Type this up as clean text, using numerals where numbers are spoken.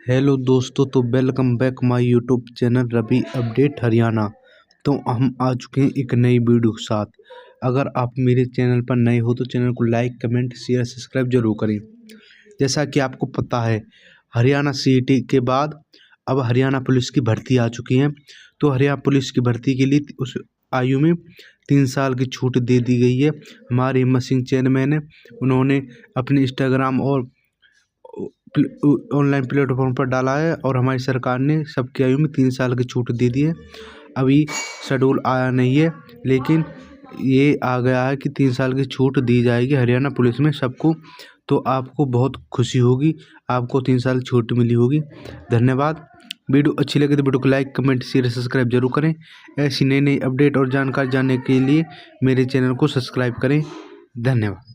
Hello दोस्तों, तो welcome back my YouTube channel Ravi update Haryana. तो हम आ चुके हैं एक नई वीडियो के साथ। अगर आप मेरे चैनल पर नए हो तो चैनल को लाइक, कमेंट, शेयर, सब्सक्राइब जरूर करें। जैसा कि आपको पता है, हरियाणा सीईटी के बाद अब हरियाणा पुलिस की भर्ती आ चुकी है। तो हरियाणा पुलिस की भर्ती के लिए उस आयु में 3 साल की छूट दे दी गई है। हमारे हिम्मत सिंह चेयरमैन है, उन्होंने अपने इंस्टाग्राम और ऑनलाइन प्लेटफॉर्म पर डाला है और हमारी सरकार ने सबकी आयु में 3 साल की छूट दे दी है। अभी शेड्यूल आया नहीं है, लेकिन ये आ गया है कि 3 साल की छूट दी जाएगी हरियाणा पुलिस में सबको। तो आपको बहुत खुशी होगी, आपको 3 साल छूट मिली होगी। धन्यवाद। वीडियो अच्छी लगी तो वीडियो को लाइक, कमेंट, शेयर, सब्सक्राइब जरूर करें। ऐसी नई नई अपडेट और जानकारी जानने के लिए मेरे चैनल को सब्सक्राइब करें। धन्यवाद।